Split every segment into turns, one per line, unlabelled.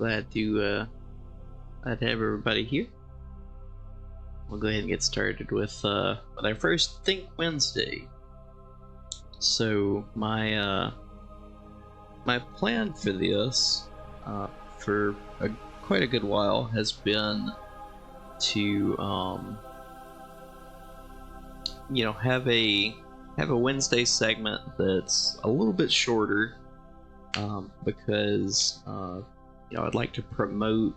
glad to have everybody here. We'll go ahead and get started with our first Think Wednesday. So my plan for this for quite a good while has been to have a Wednesday segment that's a little bit shorter, because I'd like to promote,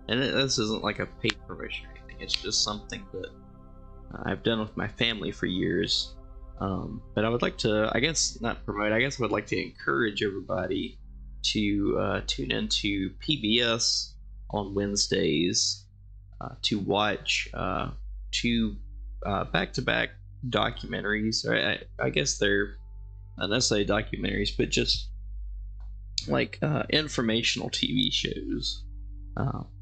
and this isn't like a paid promotion or anything, it's just something that I've done with my family for years. But I would like to, I guess not promote, I guess I would like to encourage everybody to tune into PBS on Wednesdays to watch two back-to-back documentaries. I guess they're not necessarily documentaries, but just like informational TV shows.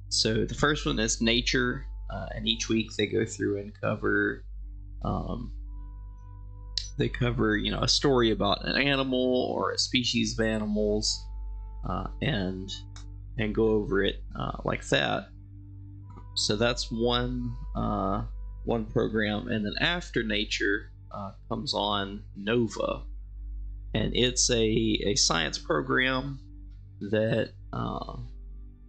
So the first one is Nature, and each week they go through and cover a story about an animal or a species of animals, and go over it like that. So that's one program, and then after Nature comes on Nova, and it's a science program that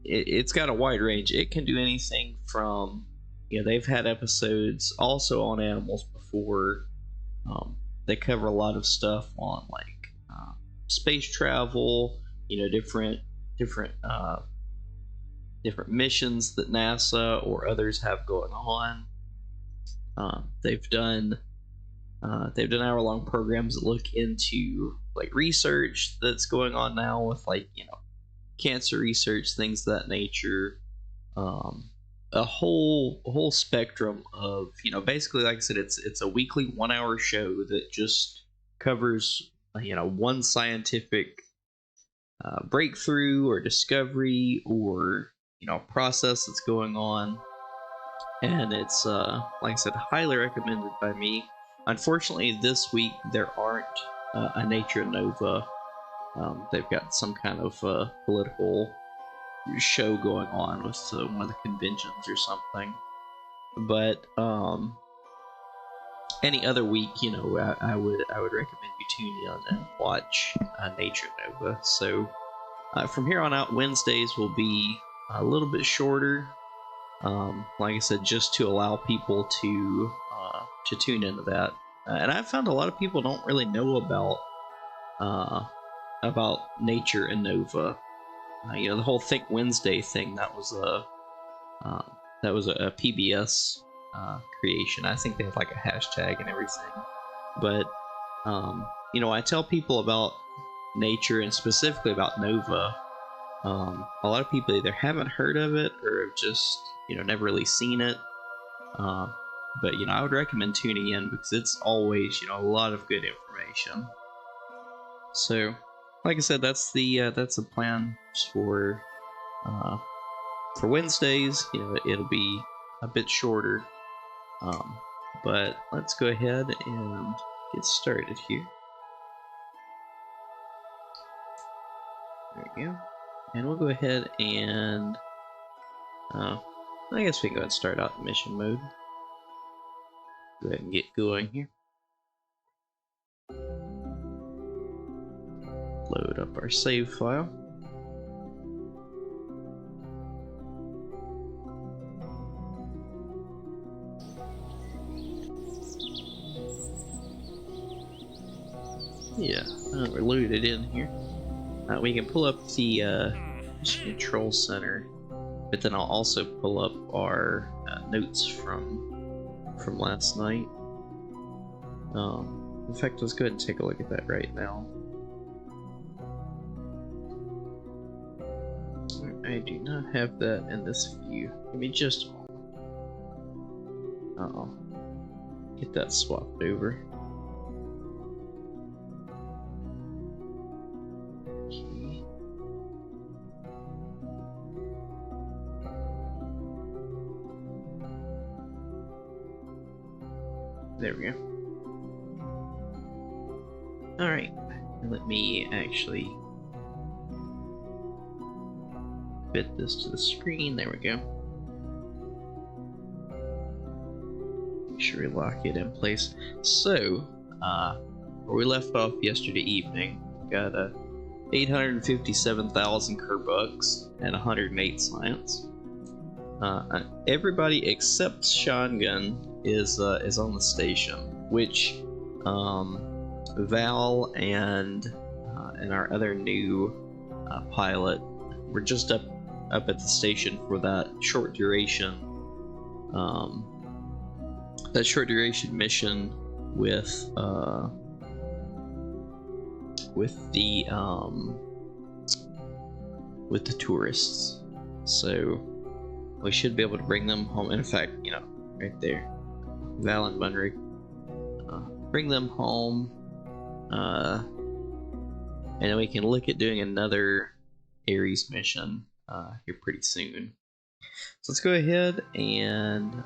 it's got a wide range. It can do anything from, they've had episodes also on animals before. They cover a lot of stuff on like space travel, different missions that NASA or others have going on. They've done hour-long programs that look into like research that's going on now with cancer research, things of that nature. A whole spectrum of, basically, like I said, it's a weekly 1-hour show that just covers one scientific breakthrough or discovery or process that's going on. And it's like I said, highly recommended by me. Unfortunately, this week there aren't a Nature Nova. They've got some kind of political show going on with one of the conventions or something. But any other week, I would recommend you tune in and watch Nature Nova. So from here on out, Wednesdays will be a little bit shorter. Like I said, just to allow people to tune into that. And I've found a lot of people don't really know about Nature and Nova. The whole Think Wednesday thing, that was a PBS creation. I think they had like a hashtag and everything. But I tell people about Nature and specifically about Nova. A lot of people either haven't heard of it or have just never really seen it. But I would recommend tuning in because it's always a lot of good information. So, like I said, that's the plan for Wednesdays. It'll be a bit shorter. But let's go ahead and get started here. There we go. And we'll go ahead and I guess we can go ahead and start out in mission mode. Go ahead and get going here. Load up our save file. Yeah, we're loaded in here. We can pull up the control center, but then I'll also pull up our notes from last night. In fact, let's go ahead and take a look at that right now. I do not have that in this view. Give me just a moment. Get that swapped over. Okay. There we go. Alright, let me actually fit this to the screen. There we go. Make sure we lock it in place. So, where we left off yesterday evening, we got 857,000 Kerbucks and 108 science. Everybody except Shotgun is on the station, which Val and our other new pilot were just up at the station for that short duration mission with the tourists. So we should be able to bring them home. In fact, you know, right there, Val and Bunrig, bring them home, and then we can look at doing another Ares mission here pretty soon. So let's go ahead and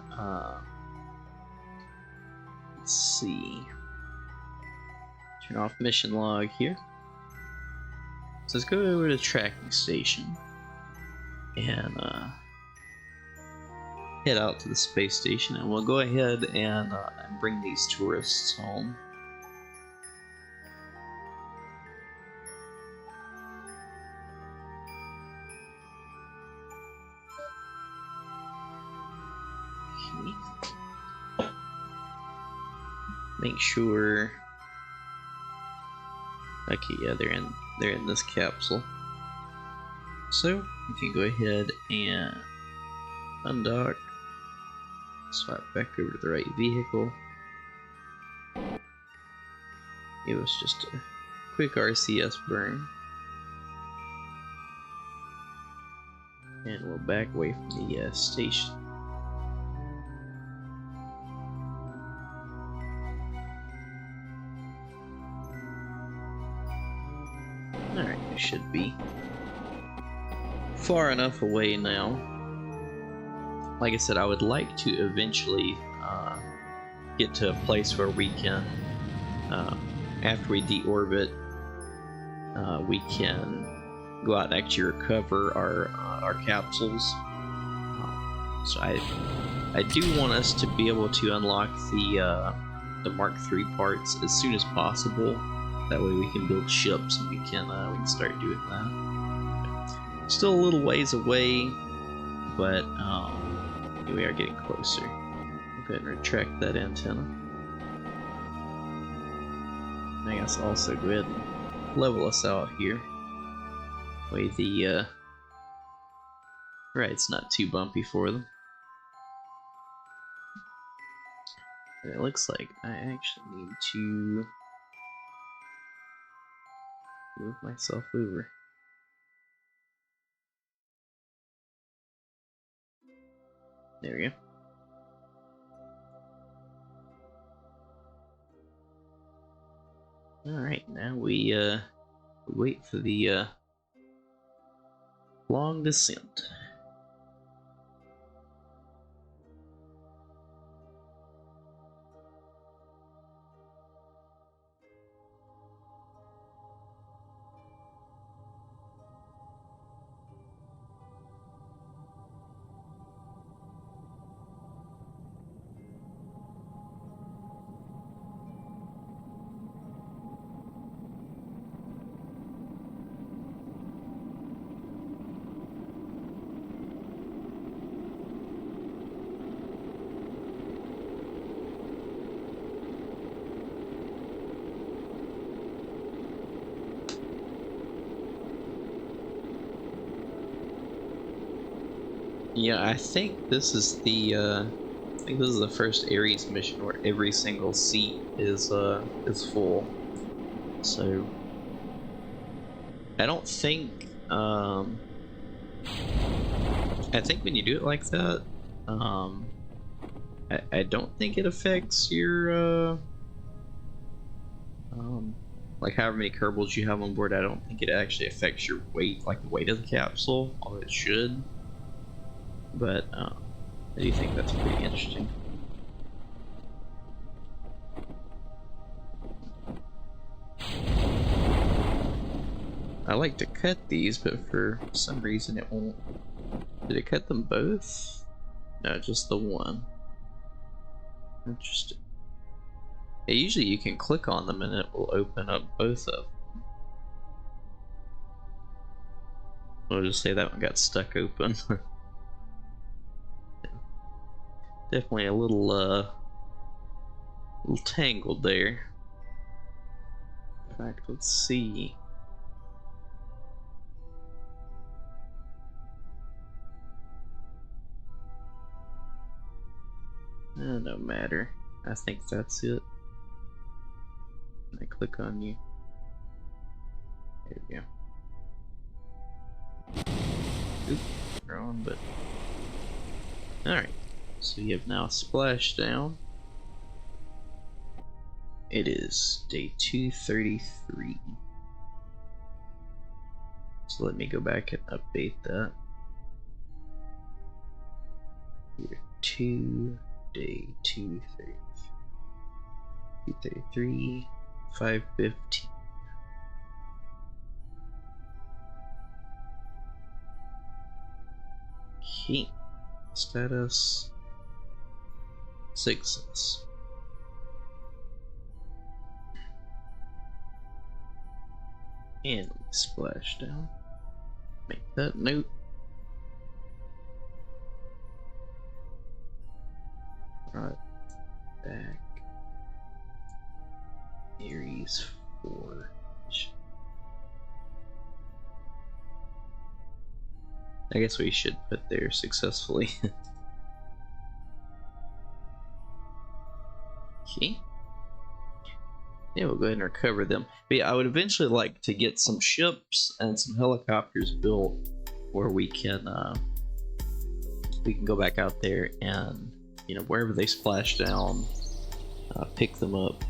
let's see. Turn off mission log here. So let's go over to the tracking station and head out to the space station, and we'll go ahead and bring these tourists home. Okay. Make sure. Okay, yeah, they're in this capsule. So you can go ahead and undock, swap back over to the right vehicle. It was just a quick RCS burn, and we'll back away from the station. Alright, we should be far enough away now. Like I said, I would like to eventually get to a place where we can, after we deorbit, we can go out and actually recover our capsules. So I do want us to be able to unlock the Mark III parts as soon as possible. That way we can build ships and we can start doing that. Still a little ways away, but we are getting closer. I'll go ahead and retract that antenna. I guess I'll also go ahead and level us out here. Way the right, it's not too bumpy for them. And it looks like I actually need to move myself over. There we go. Alright, now we wait for the long descent. Yeah, I think this is the first Ares mission where every single seat is full. So I don't think I think when you do it like that, I don't think it affects your like however many Kerbals you have on board. I don't think it actually affects your weight, like the weight of the capsule, although it should. But I do think that's pretty interesting. I like to cut these, but for some reason it won't. Did it cut them both? No, just the one. Interesting. Yeah, usually you can click on them and it will open up both of them. We'll just say that one got stuck open. Definitely a little tangled there. In fact, let's see. No matter. I think that's it. I click on you. There we go. Oops, wrong button. Alright, so you have now splashdown. It is day 233. So let me go back and update that. Year 2, day 233, 5:15. Okay, status success. And let me splash down. Make that note. Right back. Aries 4. I guess we should put there successfully. Okay. Yeah, we'll go ahead and recover them. But yeah, I would eventually like to get some ships and some helicopters built where we can go back out there and, you know, wherever they splash down, pick them up.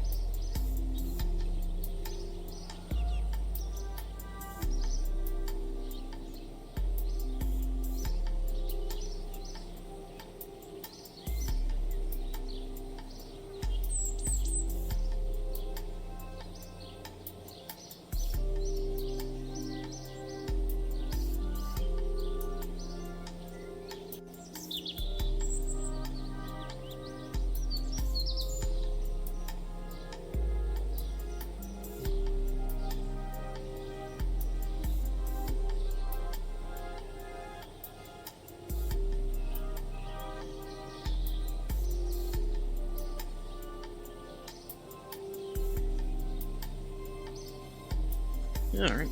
Alright,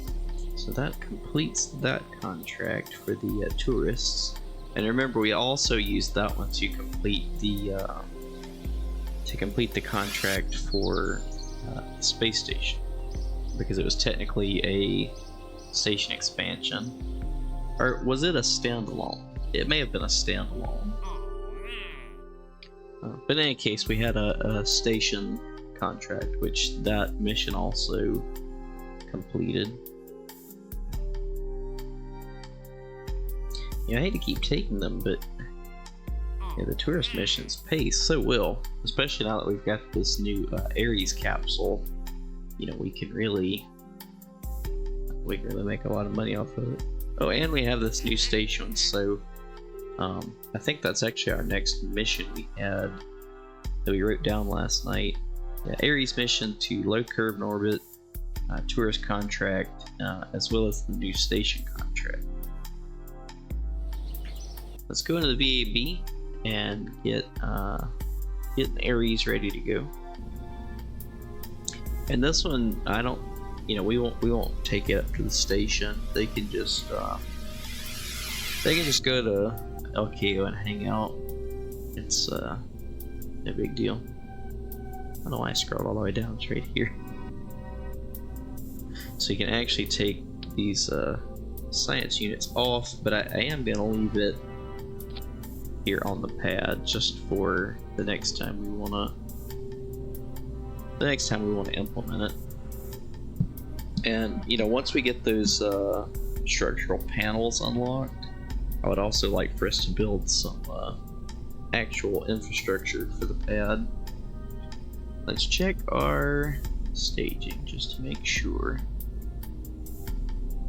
so that completes that contract for the tourists. And remember, we also used that one to complete the contract for the space station, because it was technically a station expansion. Or was it a standalone? It may have been a standalone. But in any case, we had a station contract, which that mission also completed. Yeah, I hate to keep taking them, but yeah, the tourist missions pay so well, especially now that we've got this new Ares capsule. You know, we can really make a lot of money off of it. Oh, and we have this new station, so I think that's actually our next mission we had that we wrote down last night. Yeah, Ares mission to low curve orbit. Tourist contract, as well as the new station contract. Let's go into the VAB and get an Ares ready to go. And this one, I don't, you know, we won't take it up to the station. They can just go to LKO and hang out. It's no big deal. I don't know why I scrolled all the way down. It's right here. So you can actually take these science units off, but I am going to leave it here on the pad just for the next time we want to implement it. And you know, once we get those structural panels unlocked, I would also like for us to build some actual infrastructure for the pad. Let's check our staging just to make sure.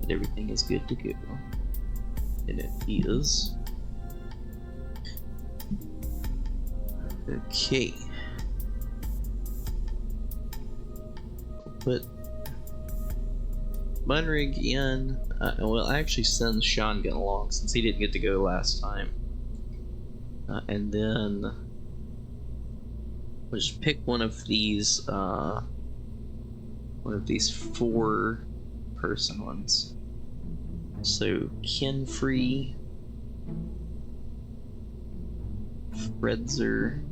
that everything is good to go. And it is. Okay. We'll put Munrig in, and we'll actually send Shotgun along since he didn't get to go last time. And then we'll just pick one of these 4-person ones. So Kenfree, Fredzer,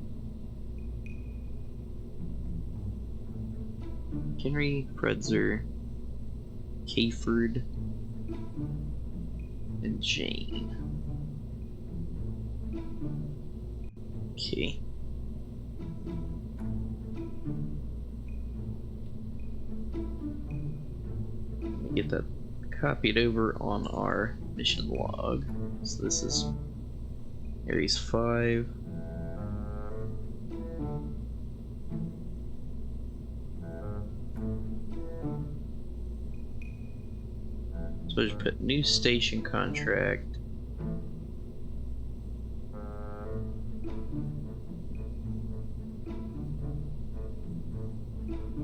Henry, Fredzer, Kayford, and Jane. Okay. Let me get that copied over on our mission log. So this is Ares 5. So just put new station contract.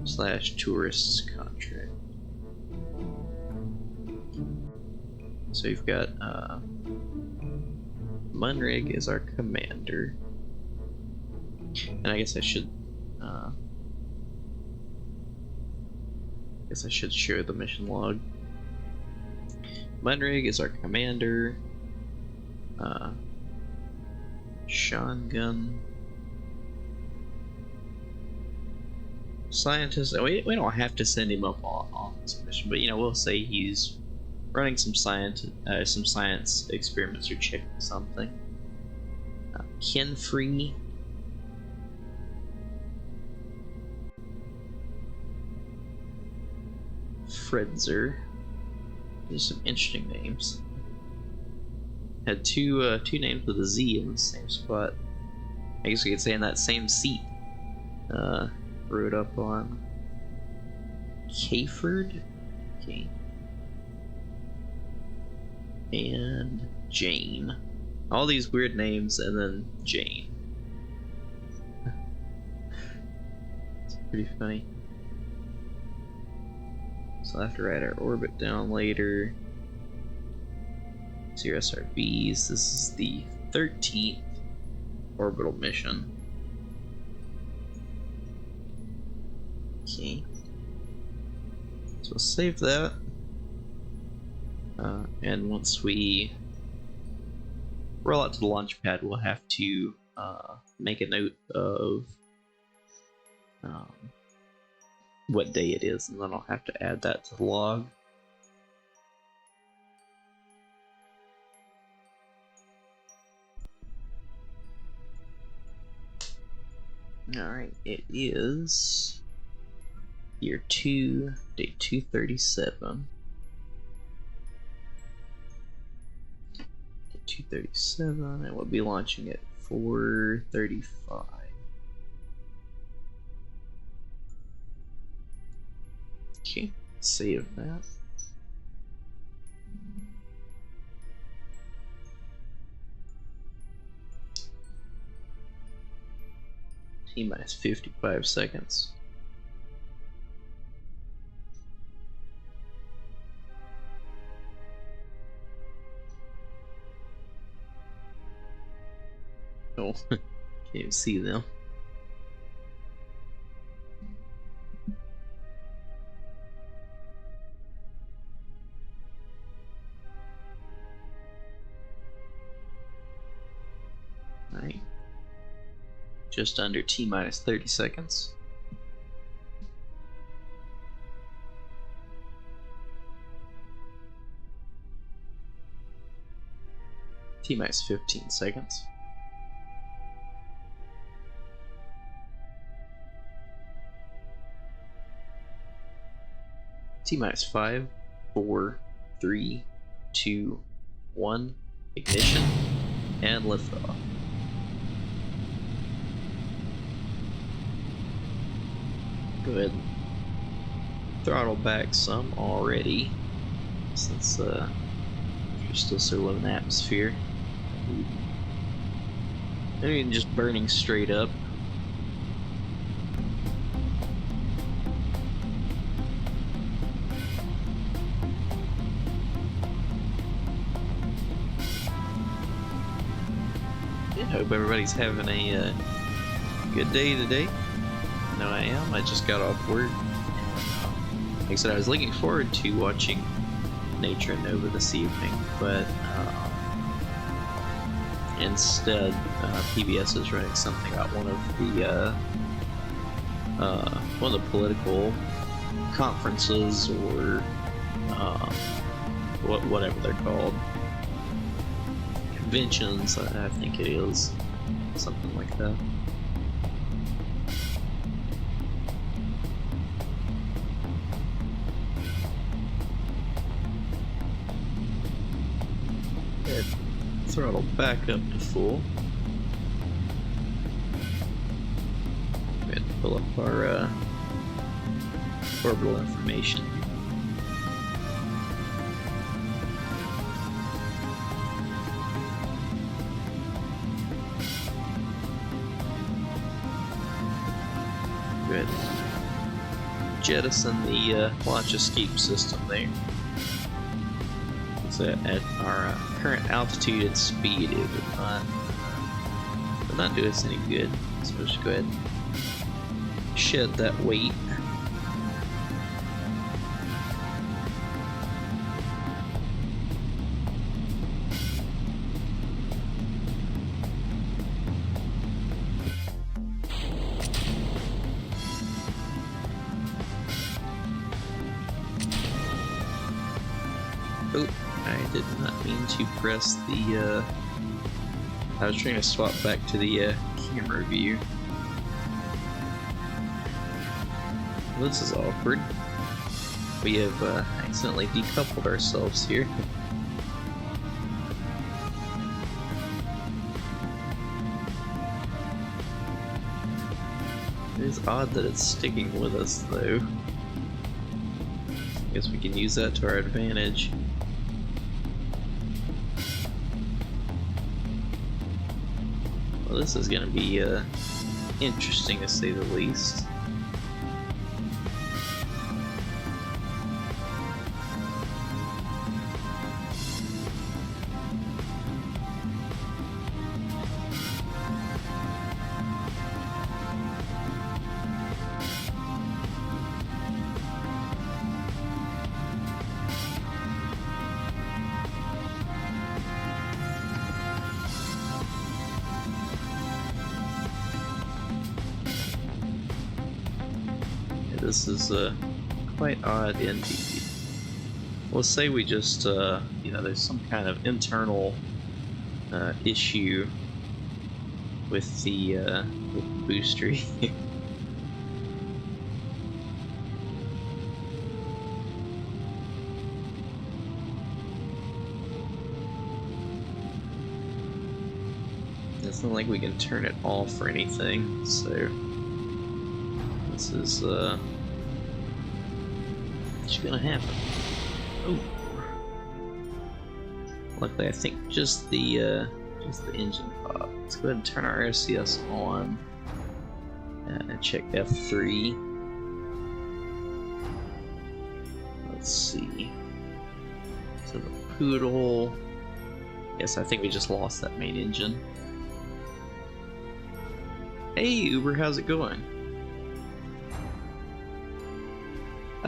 / tourists contract. So we've got Munrig is our commander, and I guess I should share the mission log. Munrig is our commander. Shotgun. Scientist. We don't have to send him up on this mission, but we'll say he's running some science experiments or checking something. Kenfree. Fredzer. These are some interesting names. Had two names with a Z in the same spot. I guess we could say in that same seat. Wrote up on Kayford. Okay. And Jane. All these weird names and then Jane. It's pretty funny. So I'll have to write our orbit down later. 0 SRBs. This is the 13th orbital mission. Okay. So we'll save that. And once we roll out to the launch pad, we'll have to make a note of what day it is, and then I'll have to add that to the log. Alright, it is year 2, day 237. 237, and we'll be launching at 4:35. Okay, save that. T-minus 55 seconds. Oh, can't even see them. Alright. Just under T-minus 30 seconds. T-minus 15 seconds. T-minus 5, 4, 3, 2, 1, ignition, and liftoff. Go ahead and throttle back some already. since you're still so low in the atmosphere. Maybe just burning straight up. I hope everybody's having a good day today. I know I am. I just got off work. Like I said, I was looking forward to watching Nature and Nova this evening, but instead, PBS is running something about one of the political conferences or whatever they're called. Conventions, I think it is, something like that. Good. Throttle back up to full. We had to pull up our orbital information. Good. Jettison the launch escape system there. So at our current altitude and speed, it would not do us any good. So we'll just go ahead and shed that weight. Oh, I did not mean to press the, I was trying to swap back to the camera view. Well, this is awkward. We have accidentally decoupled ourselves here. It is odd that it's sticking with us, though. I guess we can use that to our advantage. Well, this is going to be interesting to say the least. This is quite odd indeed. Let's say we just, there's some kind of internal issue with the booster here. It's not like we can turn it off or anything, so this is just gonna happen. Oh, luckily I think just the engine pop. Let's go ahead and turn our RCS on and check F3. Let's see. So the Poodle. Yes, I think we just lost that main engine. Hey Uber, how's it going?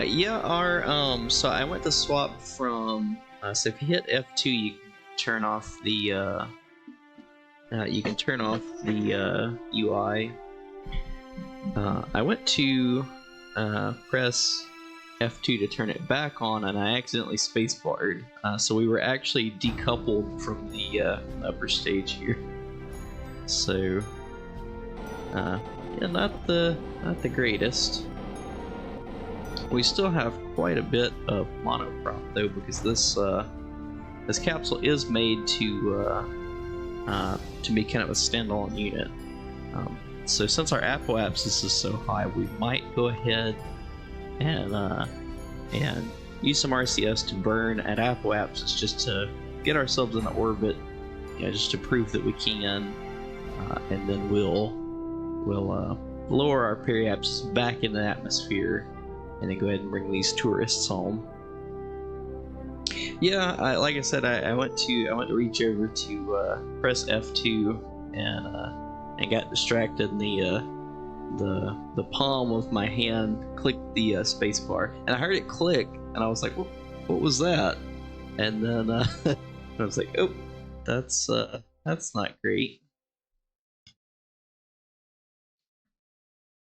Yeah, our so I went to swap from so if you hit F2 you can turn off the UI. I went to press F2 to turn it back on and I accidentally spacebarred, so we were actually decoupled from the upper stage here. So yeah, not the greatest. We still have quite a bit of monoprop though, because this capsule is made to be kind of a standalone unit. So since our apoapsis is so high, we might go ahead and use some RCS to burn at Ep.6 just to get ourselves in orbit, just to prove that we can, and then we'll lower our periapsis back in the atmosphere, and then go ahead and bring these tourists home. Yeah, like I said, I went to reach over to press F2 and got distracted, and the palm of my hand clicked the space bar, and I heard it click, and I was like, what was that? And then I was like, oh, that's not great.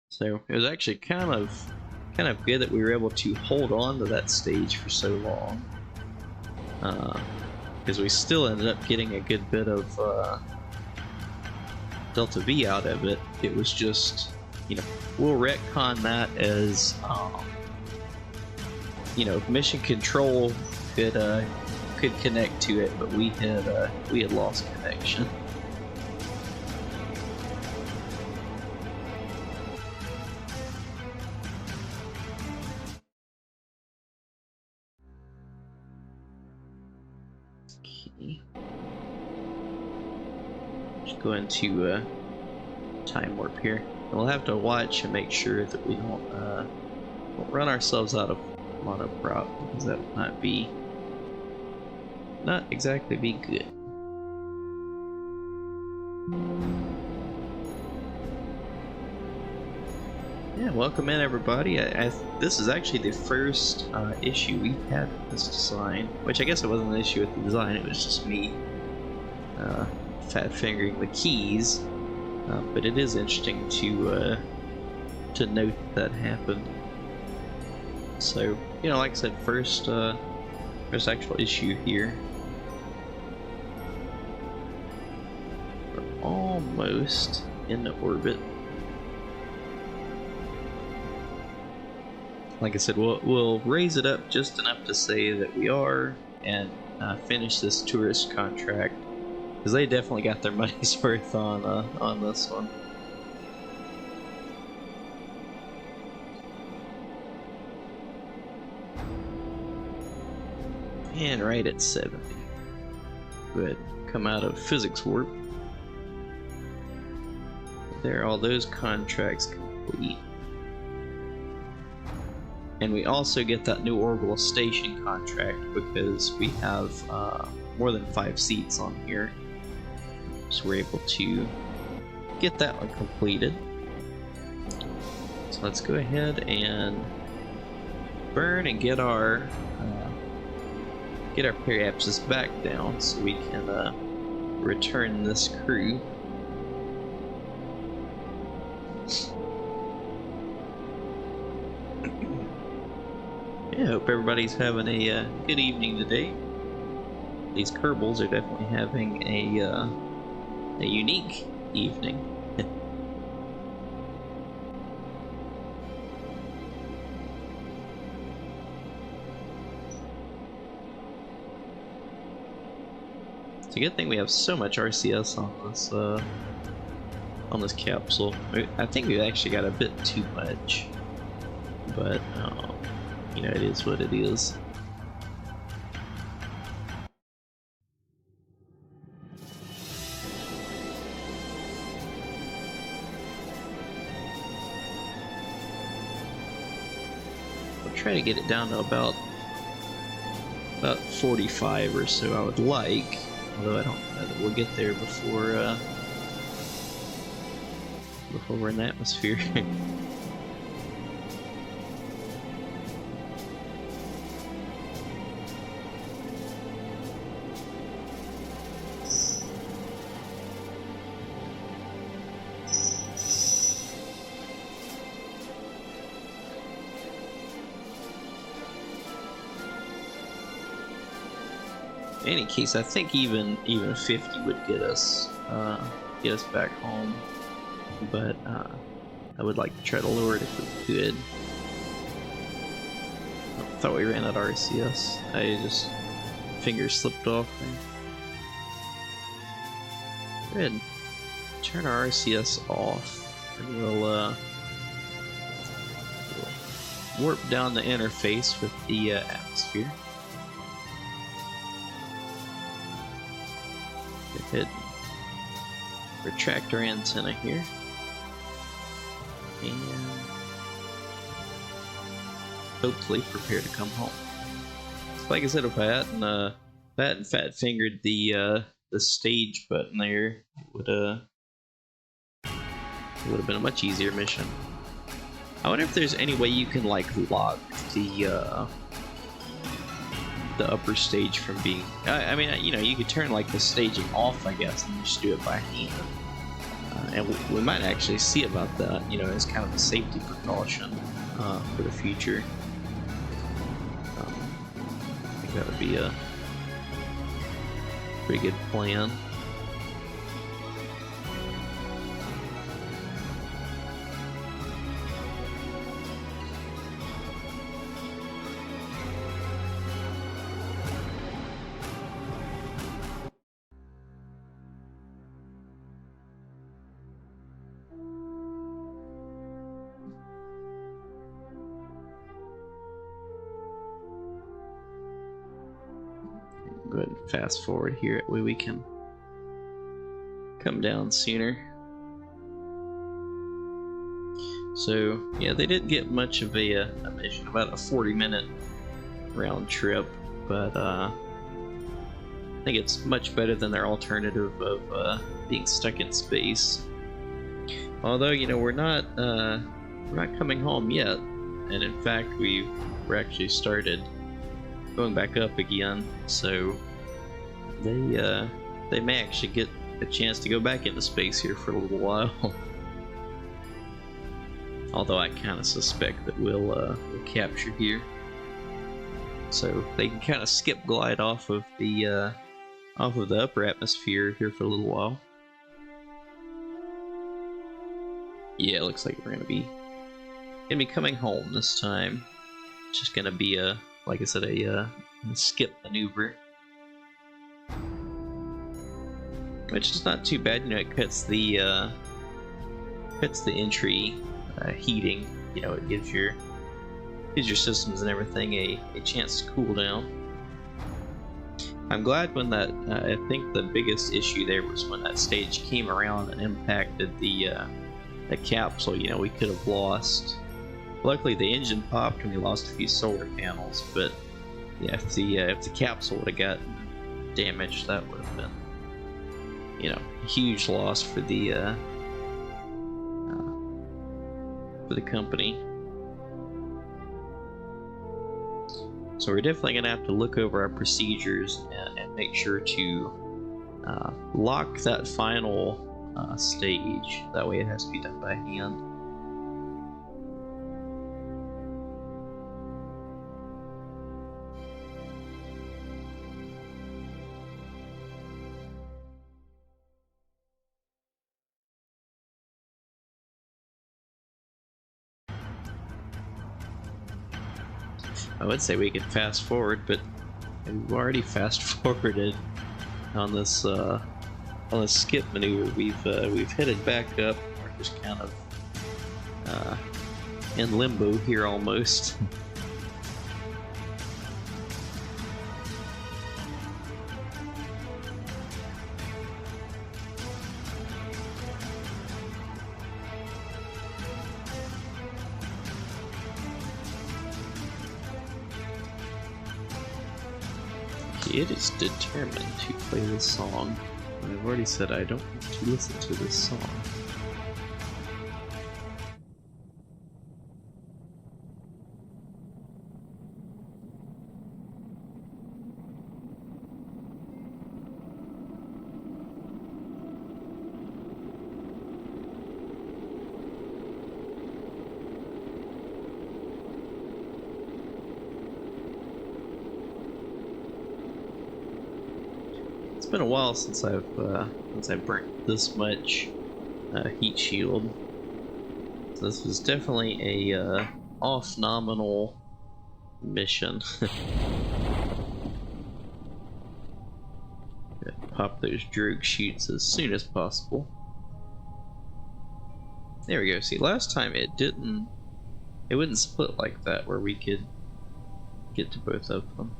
So it was actually kind of good that we were able to hold on to that stage for so long, because we still ended up getting a good bit of Delta V out of it. It was just, we'll retcon that as, mission control could connect to it, but we had lost connection. Just go into time warp here, and we'll have to watch and make sure that we don't run ourselves out of monoprop, because that might not exactly be good. Yeah, welcome in everybody. This is actually the first issue we've had with this design, which I guess it wasn't an issue with the design, it was just me fat fingering the keys, but it is interesting to note that happened. So, like I said, first actual issue here. We're almost in orbit. Like I said, we'll raise it up just enough to say that we are, and finish this tourist contract, because they definitely got their money's worth on this one. And right at 70. Good. Come out of physics warp. There, all those contracts complete. And we also get that new orbital station contract because we have more than 5 seats on here. So we're able to get that one completed. So let's go ahead and burn and get our periapsis back down so we can return this crew. Yeah, hope everybody's having a good evening today. These Kerbals are definitely having a unique evening. It's a good thing we have so much RCS on this capsule. I think we've actually got a bit too much, but it is what it is. I'll try to get it down to about 45 or so, I would like. Although I don't know that we'll get there before we're in the atmosphere. In any case, I think even 50 would get us back home, but I would like to try to lower it if we could. I thought we ran out of RCS. I just fingers slipped off there. Good. Turn our RCS off, and we'll warp down the interface with the atmosphere. Go ahead and retract our antenna here. And hopefully prepare to come home. Like I said, if I hadn't fat fingered the stage button there, it would have been a much easier mission. I wonder if there's any way you can like lock the upper stage from being. I mean, you know, you could turn like the staging off, I guess, and just do it by hand. And we might actually see about that, you know, as kind of a safety precaution for the future. I think that would be a pretty good plan. Go ahead and fast forward here, that way we can come down sooner. So yeah, they didn't get much of a mission, about a 40-minute round trip, but I think it's much better than their alternative of being stuck in space. Although, you know, we're not coming home yet, and in fact we're actually started going back up again, so they may actually get a chance to go back into space here for a little while. Although I kind of suspect that we'll capture here, so they can kind of skip glide off of the upper atmosphere here for a little while. Yeah, it looks like we're gonna be coming home this time. It's just gonna be like I said, a skip maneuver, which is not too bad. You know, it cuts the entry heating. You know, it gives your systems and everything a chance to cool down. I'm glad when that. I think the biggest issue there was when that stage came around and impacted the capsule. You know, we could have lost. Luckily, the engine popped and we lost a few solar panels, but yeah, if the capsule would have got damaged, that would have been, you know, a huge loss for the company. So we're definitely gonna have to look over our procedures and make sure to lock that final stage. That way, it has to be done by hand. I would say we could fast forward, but we've already fast forwarded on this skip maneuver. We've headed back up. We're just kind of in limbo here almost. It is determined to play this song. I've already said I don't want to listen to this song. It's been a while since I've burnt this much heat shield. So this was definitely a off nominal mission. Pop those drogue chutes as soon as possible. There we go. See, last time it it wouldn't split like that where we could get to both of them.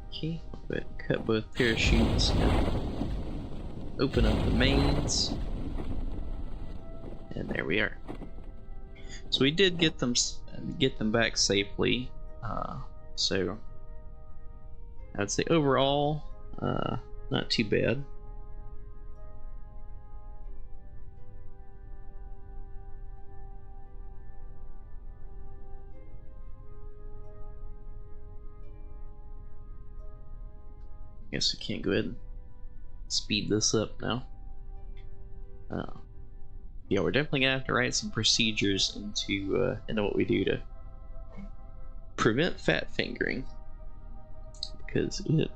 Okay, I'll go ahead and cut both parachutes and open up the mains. And there we are. So we did get them back safely. So I'd say overall, not too bad. I guess we can't go ahead and speed this up now. Yeah, we're definitely gonna have to write some procedures into what we do to prevent fat fingering, because it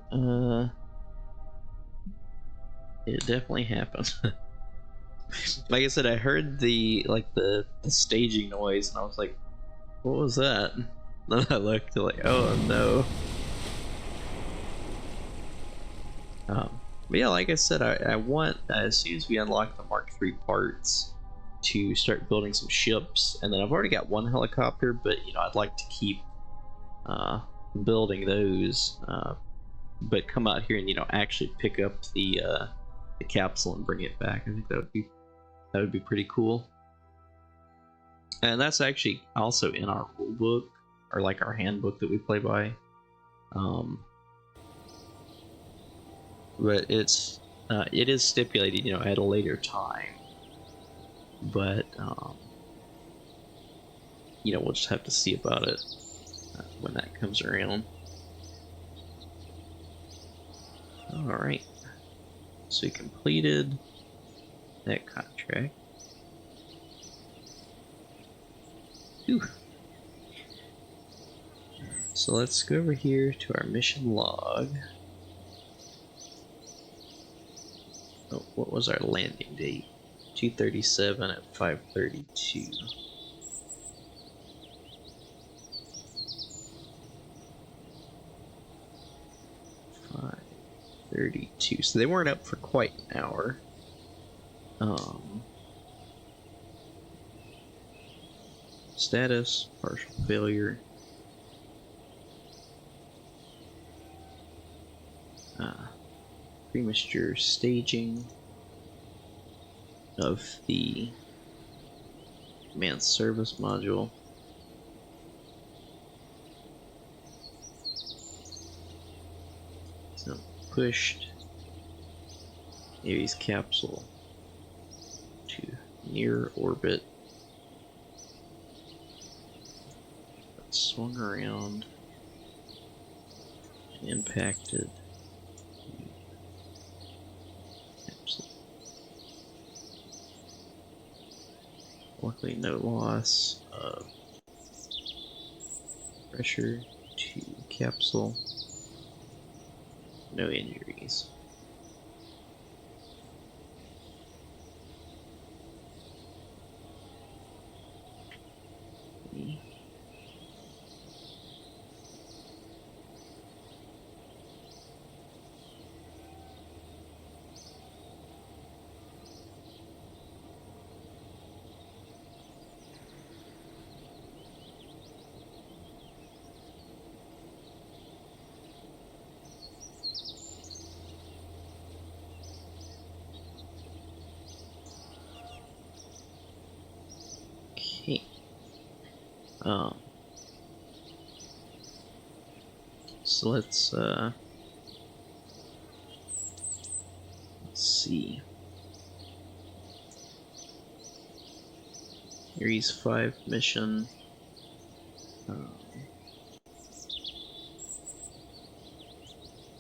definitely happens. Like I said, I heard the staging noise, and I was like, "What was that?" Then I looked, like, "Oh no." But yeah, like I said, I want, as soon as we unlock the Mark III parts, to start building some ships. And then I've already got one helicopter, but I'd like to keep building those, but come out here and actually pick up the capsule and bring it back. I think that would be pretty cool. And that's actually also in our rule book, or like our handbook that we play by. But it is stipulated, at a later time. But we'll just have to see about it when that comes around. All right, so we completed that contract. Whew. So let's go over here to our mission log. Oh, what was our landing date? 2:37 at 5:32. 5:32. So they weren't up for quite an hour. Status, partial failure. Premature staging of the command service module. So pushed Ares capsule to near orbit. Swung around and impacted. Luckily, no loss of pressure to capsule. No injuries. Okay. So let's see. Ares 5 mission.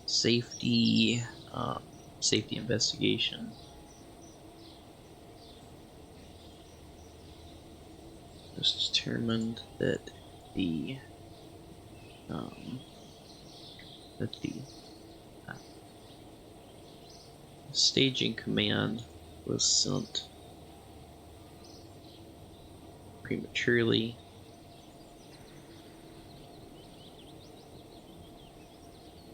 Safety investigation. It was determined that the staging command was sent prematurely,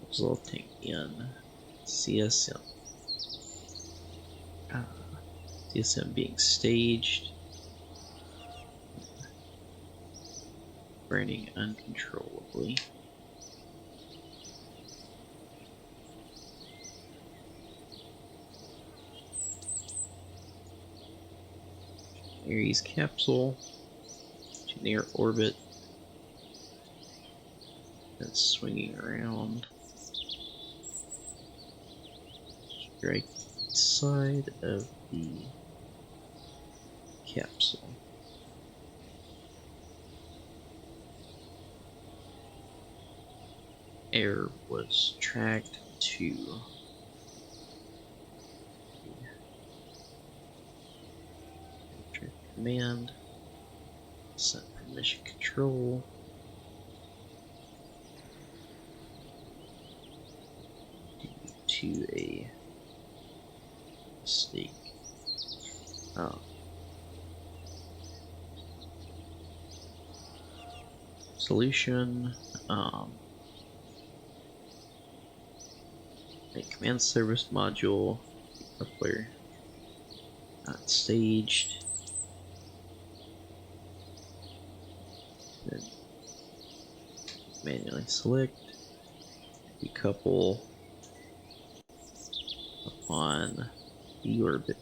resulting in CSM CSM being staged. Burning uncontrollably. Ares capsule to near orbit. Then swinging around. Strike the side of the capsule. Air was tracked to command, sent from mission control. To a mistake. Oh. Solution. A command service module coupler not staged. Then manually select, decouple upon deorbit.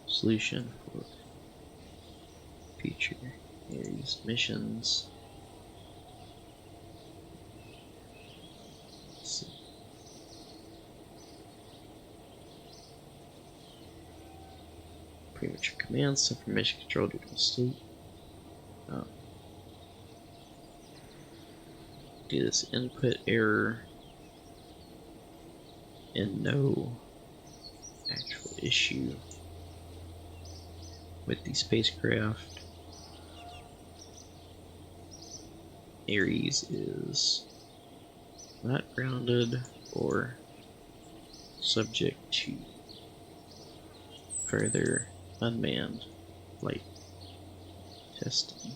Solution for future Ares missions. Premature commands, sent from mission control due to mistake. Do this input error and no actual issue with the spacecraft. Ares is not grounded or subject to further unmanned flight testing.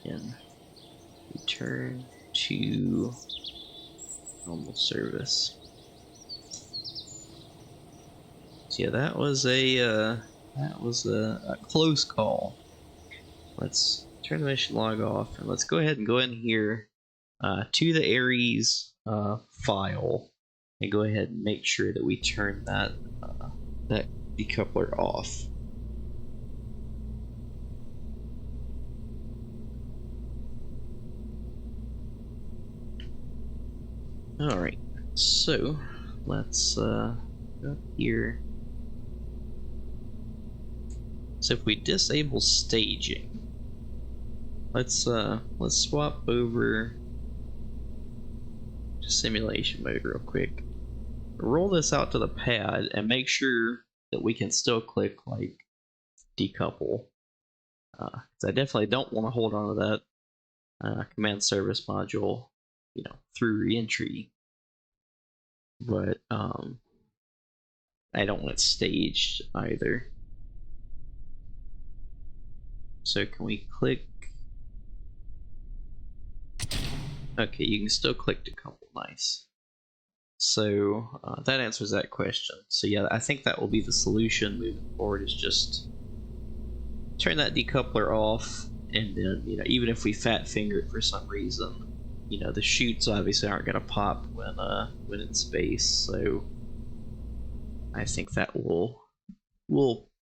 And return to normal service. So yeah, that was a close call. Let's turn the mission log off and let's go ahead and go in here to the Ares file and go ahead and make sure that we turn that that decoupler off. Alright, so let's go up here. So if we disable staging, let's swap over to simulation mode real quick. Roll this out to the pad and make sure that we can still click like decouple. Because I definitely don't want to hold on to that command service module, you know, through reentry. But I don't want it staged either. So can we click? Okay, you can still click decouple. Nice. So that answers that question. So yeah, I think that will be the solution moving forward, is just turn that decoupler off, and then, you know, even if we fat finger it for some reason, you know, the chutes obviously aren't going to pop when in space. So I think that will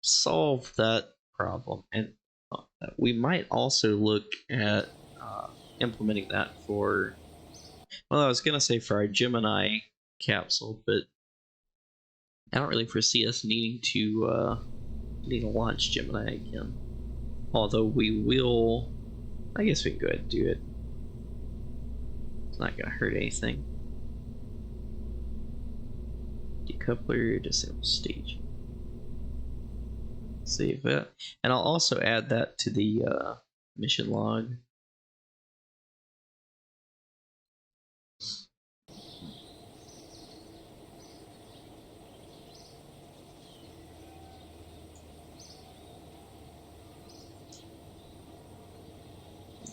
solve that problem, and we might also look at implementing that for, well, I was gonna say for our Gemini capsule, but I don't really foresee us needing to launch Gemini again. Although we will, I guess we can go ahead and do it. It's not gonna hurt anything. Decoupler, disable stage. Save that, and I'll also add that to the mission log.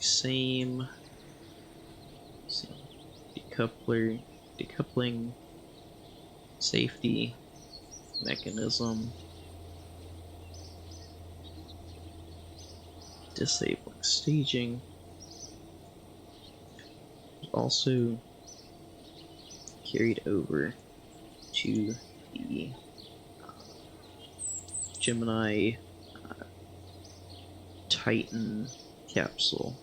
Same decoupler. decoupling, safety, mechanism, disabling staging. Also carried over to the Gemini Titan capsule.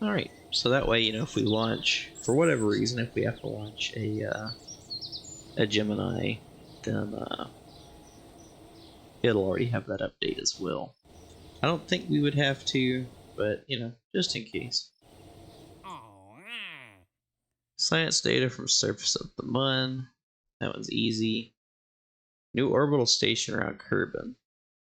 Alright, so that way, you know, if we launch, for whatever reason, if we have to launch a Gemini, then it'll already have that update as well. I don't think we would have to, but, you know, just in case. Science data from surface of the Mun. That one's easy. New orbital station around Kerbin.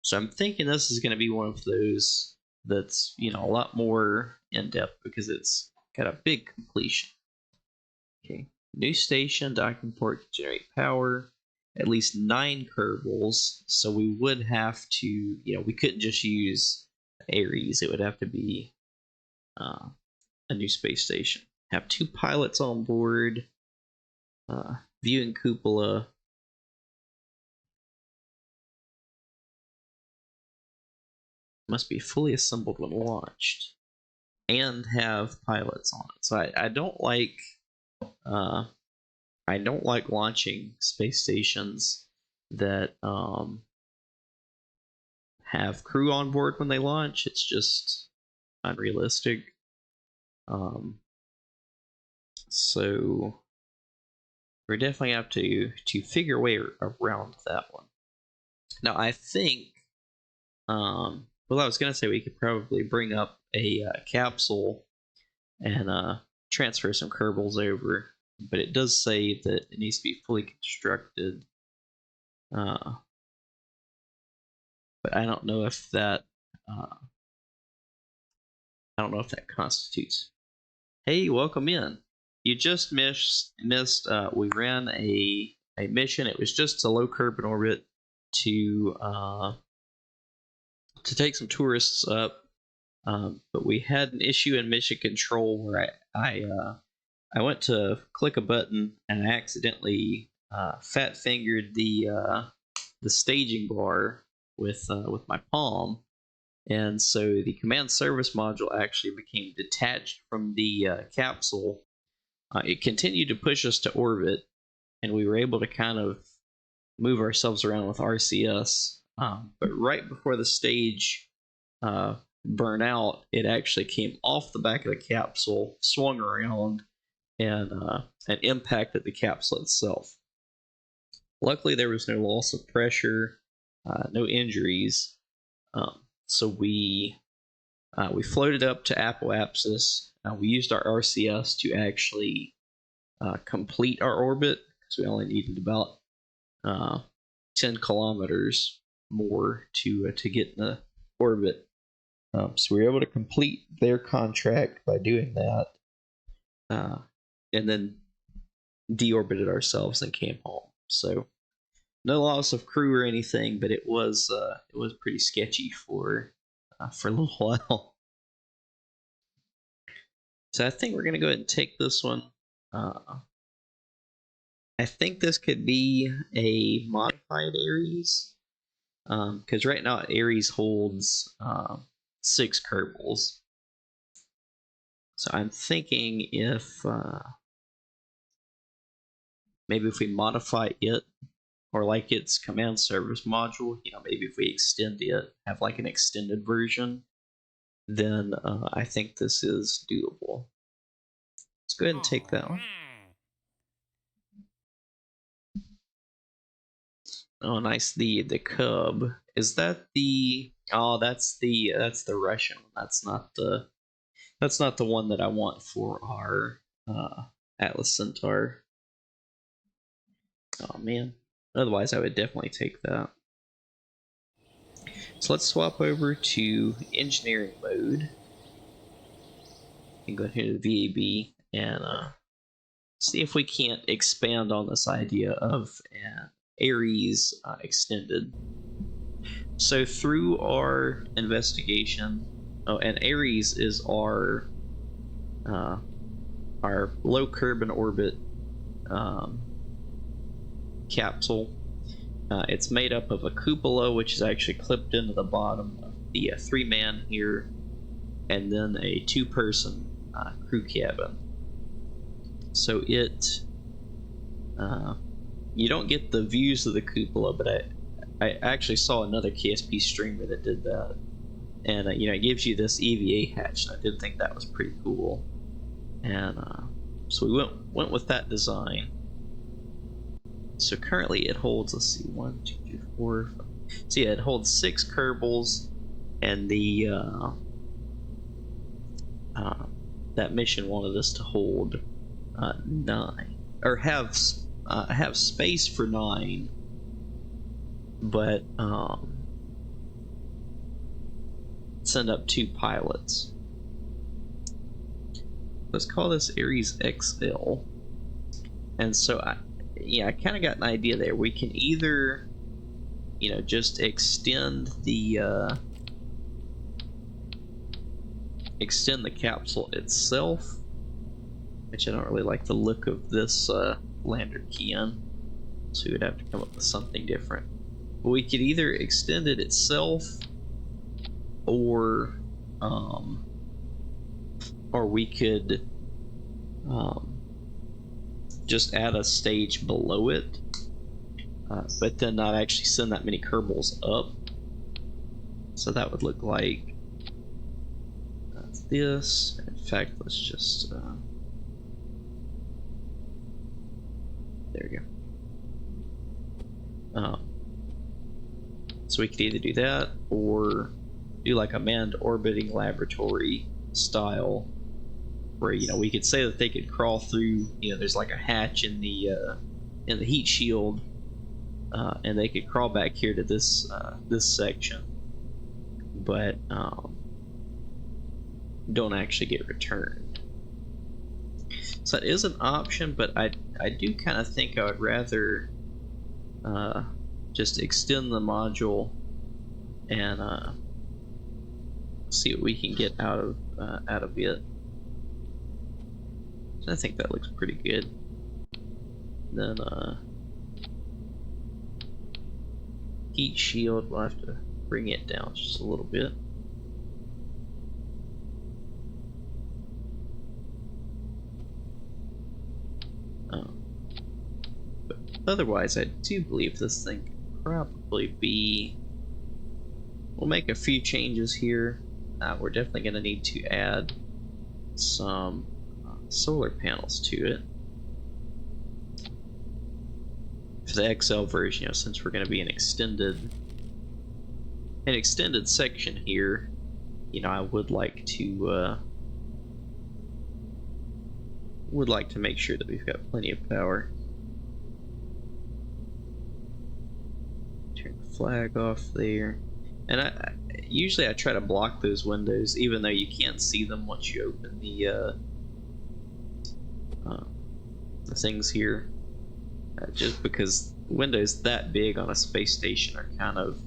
So I'm thinking this is going to be one of those that's, you know, a lot more in-depth because it's got a big completion. Okay. New station, docking port can generate power. At least 9 Kerbals. So we would have to, you know, we couldn't just use Ares. It would have to be a new space station. Have 2 pilots on board. Viewing cupola. Must be fully assembled when launched. And have pilots on it. So I don't like launching space stations that have crew on board when they launch. It's just unrealistic. So we're definitely have to figure a way around that one. Now I think, well, I was gonna say we could probably bring up a capsule and transfer some Kerbals over, but it does say that it needs to be fully constructed. But I don't know if that constitutes. Hey, welcome in. You just missed. We ran a mission. It was just a low Kerbin orbit to take some tourists up, but we had an issue in mission control where I went to click a button and I accidentally fat fingered the staging bar with my palm, and so the command service module actually became detached from the capsule. It continued to push us to orbit, and we were able to kind of move ourselves around with RCS. But right before the stage burned out, it actually came off the back of the capsule, swung around, and impacted the capsule itself. Luckily, there was no loss of pressure, no injuries. So we floated up to apoapsis. We used our RCS to actually complete our orbit because we only needed about 10 kilometers more to get in the orbit. So we were able to complete their contract by doing that, and then deorbited ourselves and came home. So no loss of crew or anything, but it was pretty sketchy for a little while. So I think we're gonna go ahead and take this one. I think this could be a modified Ares, because right now Ares holds 6 Kerbals. So I'm thinking if maybe if we modify it, or like its command service module, you know, maybe if we extend it, have like an extended version, then I think this is doable. Let's go ahead and take that one. Oh, nice. The cub. Is that the? Oh, that's the Russian one. That's not the one that I want for our Atlas Centaur. Oh man. Otherwise, I would definitely take that. So let's swap over to engineering mode and go here to VAB and see if we can't expand on this idea of Ares extended. So through our investigation, and Ares is our our low curb and orbit capsule. It's made up of a cupola, which is actually clipped into the bottom of the 3-man here, and then a 2-person crew cabin. So it, you don't get the views of the cupola, but I actually saw another KSP streamer that did that, and it gives you this EVA hatch, and I did think that was pretty cool, and so we went with that design. So currently it holds, let's see, 1, 2, 3, 4, 5. So yeah, it holds 6 Kerbals, and the that mission wanted us to hold 9, or have space for 9, but send up 2 pilots. Let's call this Ares XL. And so I kind of got an idea there. We can either, just extend the capsule itself, which I don't really like the look of this lander key on, so we would have to come up with something different. But we could either extend it itself, or we could just add a stage below it, but then not actually send that many Kerbals up. So that would look like this. In fact, let's just there we go. So we could either do that, or do like a manned orbiting laboratory style, where we could say that they could crawl through. There's like a hatch in the heat shield, and they could crawl back here to this section, but don't actually get returned. So that is an option, but I do kind of think I would rather just extend the module and see what we can get out of it. So I think that looks pretty good. Then heat shield, we'll have to bring it down just a little bit. But otherwise, I do believe this thing can probably be... We'll make a few changes here. We're definitely going to need to add some solar panels to it. For the XL version, since we're going to be an extended section here, I would like to make sure that we've got plenty of power. Turn the flag off there. And I usually try to block those windows, even though you can't see them once you open the things here. Just because windows that big on a space station are kind of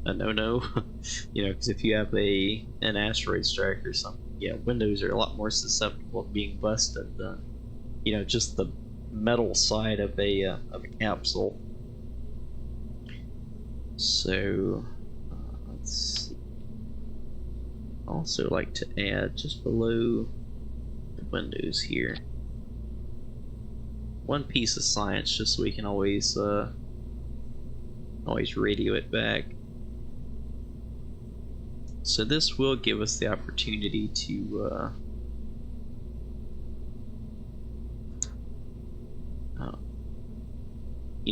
a no-no. Because if you have an asteroid strike or something, windows are a lot more susceptible of being busted than just the metal side of a capsule. So let's see. Also like to add just below the windows here one piece of science, just so we can always radio it back. So this will give us the opportunity to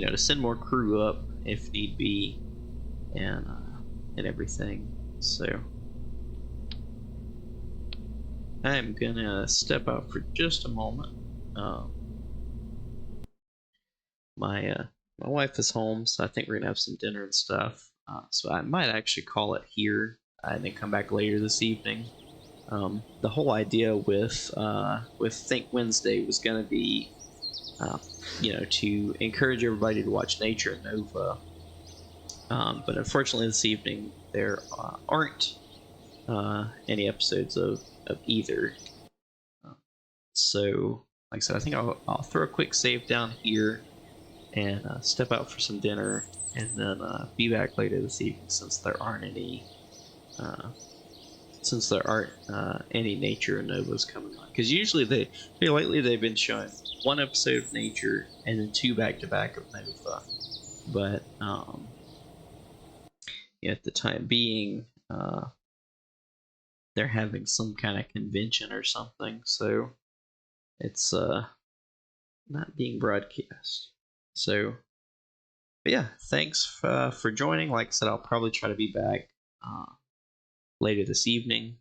to send more crew up if need be, and everything. So I'm gonna step out for just a moment. My wife is home, so I think we're gonna have some dinner and stuff. So I might actually call it here and then come back later this evening. The whole idea with Think Wednesday was gonna be, to encourage everybody to watch Nature and Nova. But unfortunately, this evening there aren't any episodes of either. So, like I said, I think I'll throw a quick save down here and step out for some dinner, and then be back later this evening since there aren't any nature novas coming on. Because usually lately they've been showing one episode of nature and then two back to back of nova, but at the time being, they're having some kind of convention or something, so it's not being broadcast. So, but yeah, thanks for joining. Like I said, I'll probably try to be back later this evening.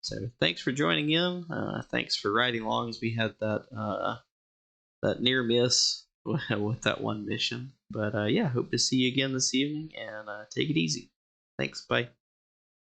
So thanks for joining in. Thanks for riding along as we had that near miss with that one mission. But yeah, hope to see you again this evening, and take it easy. Thanks. Bye.